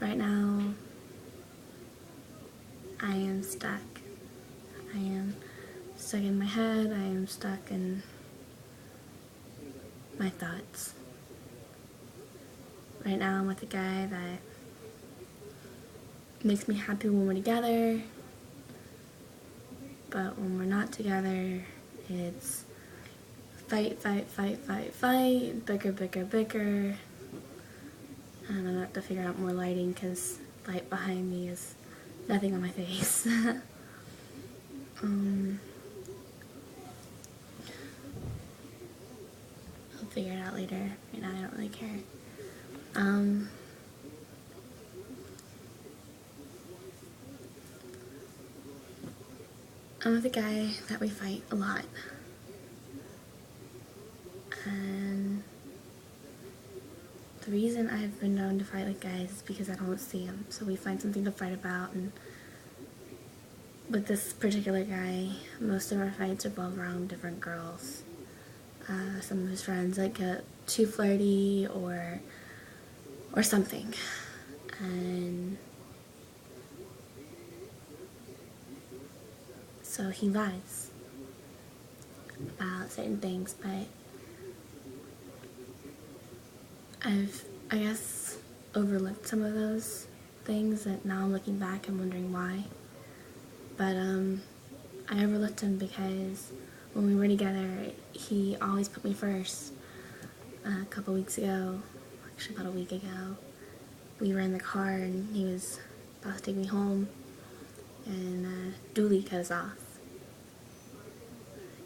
Right now, I am stuck. I am stuck in my head. I am stuck in my thoughts. Right now, I'm with a guy that makes me happy when we're together, but when we're not together, it's fight, bicker, and I'm gonna have to figure out more lighting because light behind me is nothing on my face. I'll figure it out later. Right now, I don't really care. I'm with a guy that we fight a lot. And the reason I've been known to fight with guys is because I don't see him. So we find something to fight about, and with this particular guy, most of our fights revolve around different girls. Some of his friends like get too flirty or something. And so he lies about certain things, but I guess, overlooked some of those things that now I'm looking back and wondering why. But I overlooked him because when we were together, he always put me first. A couple weeks ago, actually about a week ago, we were in the car and he was about to take me home, and dually cut us off.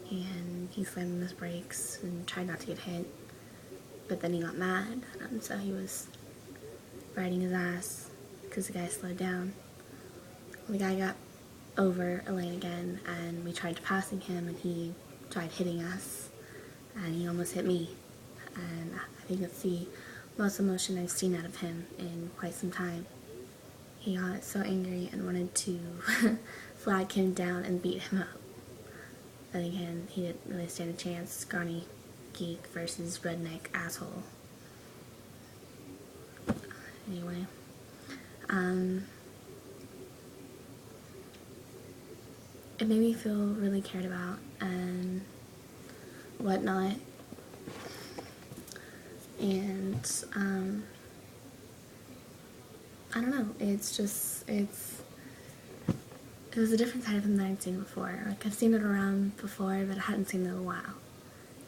And he slammed on his brakes and tried not to get hit. But then he got mad, and so he was riding his ass because the guy slowed down. The guy got over a lane again, and we tried passing him, and he tried hitting us, and he almost hit me. And I think that's the most emotion I've seen out of him in quite some time. He got so angry and wanted to flag him down and beat him up. But again, he didn't really stand a chance. Scrawny geek versus redneck asshole. Anyway, it made me feel really cared about and whatnot. And I don't know, it was a different side of him that I'd seen before. Like, I've seen it around before, but I hadn't seen it in a while.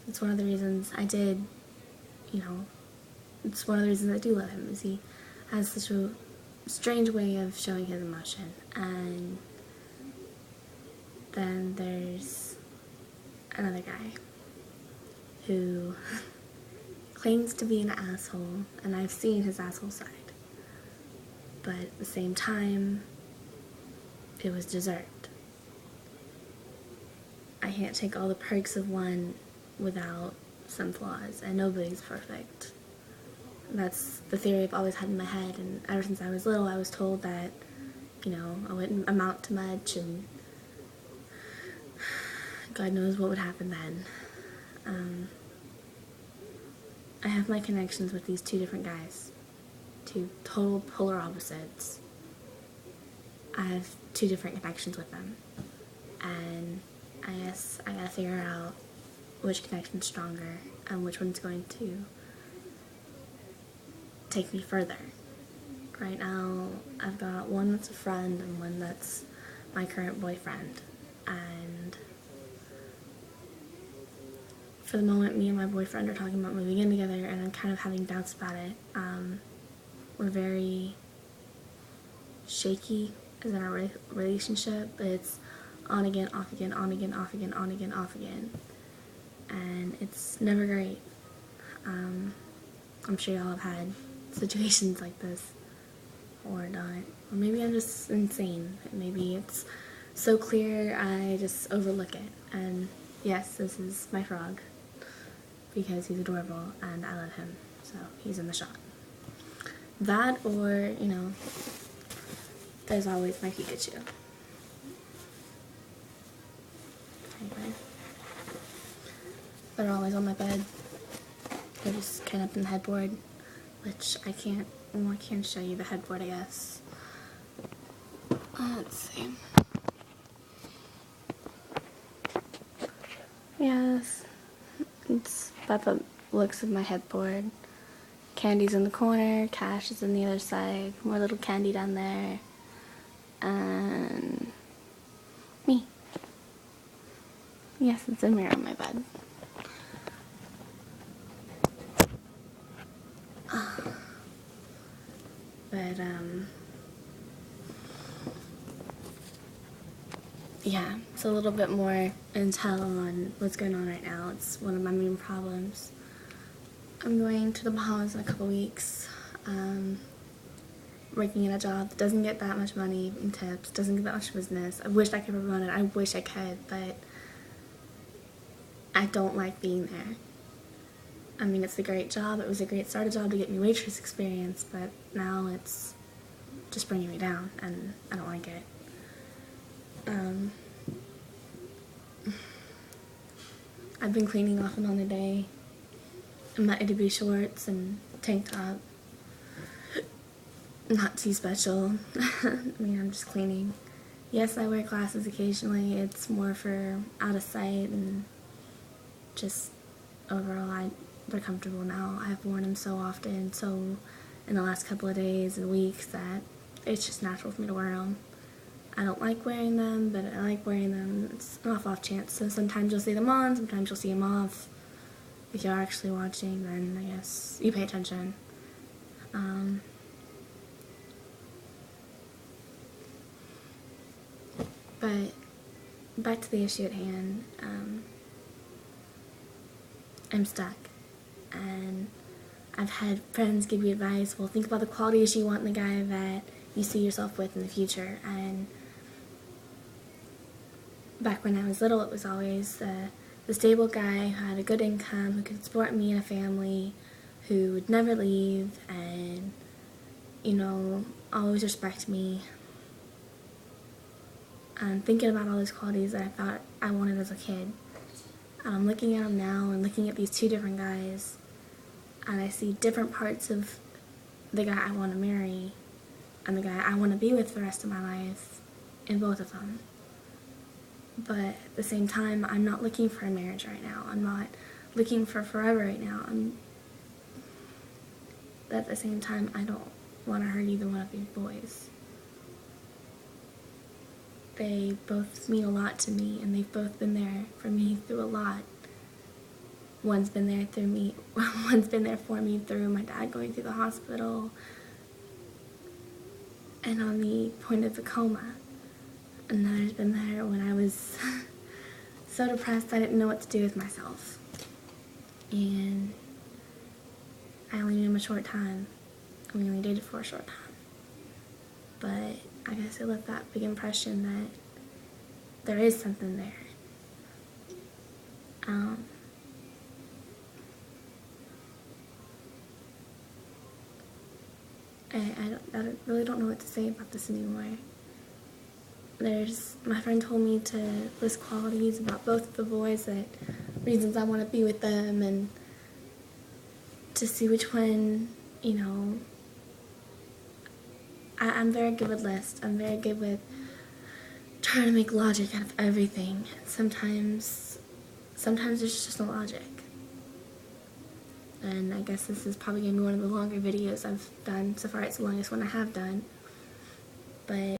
It's one of the reasons I did, it's one of the reasons I do love him, is he has such a strange way of showing his emotion. And then there's another guy who claims to be an asshole, and I've seen his asshole side. But at the same time, it was deserved. I can't take all the perks of one without some flaws, and nobody's perfect. That's the theory I've always had in my head, and ever since I was little, I was told that, I wouldn't amount to much, and God knows what would happen then. I have my connections with these two different guys, two total polar opposites. I have two different connections with them, and I guess I gotta figure out which connection's stronger and which one's going to take me further. Right now, I've got one that's a friend and one that's my current boyfriend, and for the moment, me and my boyfriend are talking about moving in together, and I'm kind of having doubts about it. We're very shaky as in our relationship. It's on again, off again, on again, off again, on again, off again. And it's never great. I'm sure y'all have had situations like this, or not. Or maybe I'm just insane. Maybe it's so clear I just overlook it. And yes, this is my frog, because he's adorable and I love him, so he's in the shot. That, or, there's always my Pikachu. Anyway, they're always on my bed. They're just kind of up in the headboard, which I can't well, I can show you the headboard, I guess. Let's see. Yes, it's about the looks of my headboard. Candy's in the corner, Cash is in the other side, more little Candy down there, and me. Yes, it's a mirror on my bed. But, yeah, it's a little bit more intel on what's going on right now. It's one of my main problems. I'm going to the Bahamas in a couple weeks, working at a job that doesn't get that much money in tips, doesn't get that much business. I wish I could promote it, I wish I could, but I don't like being there. I mean, it's a great job, it was a great starter job to get me waitress experience, but now it's just bringing me down, and I don't like it. I've been cleaning off and on a day. I'm not itty bitty shorts and tank top. Not too special. I mean, I'm just cleaning. Yes, I wear glasses occasionally. It's more for out of sight and just overall, they're comfortable now. I've worn them so often, so in the last couple of days and weeks that it's just natural for me to wear them. I don't like wearing them, but I like wearing them. It's an off chance, so sometimes you'll see them on, sometimes you'll see them off. If you're actually watching, then I guess you pay attention. But back to the issue at hand, I'm stuck, and I've had friends give me advice, well, think about the qualities you want in the guy that you see yourself with in the future, and back when I was little, it was always the stable guy who had a good income, who could support me and a family, who would never leave, and, you know, always respect me. I'm thinking about all these qualities that I thought I wanted as a kid. And I'm looking at them now and looking at these two different guys, and I see different parts of the guy I want to marry and the guy I want to be with for the rest of my life in both of them. But at the same time, I'm not looking for a marriage right now. I'm not looking for forever right now. But at the same time, I don't want to hurt either one of these boys. They both mean a lot to me, and they've both been there for me through a lot. One's been there for me through my dad going through the hospital and on the point of a coma. Another's been there when I was so depressed I didn't know what to do with myself. And I only knew him a short time. We only dated for a short time. But I guess it left that big impression that there is something there. I really don't know what to say about this anymore. My friend told me to list qualities about both of the boys, that reasons I want to be with them, and to see which one, you know, I'm very good with lists. I'm very good with trying to make logic out of everything. Sometimes there's just no logic. And I guess this is probably going to be one of the longer videos I've done so far. It's the longest one I have done. But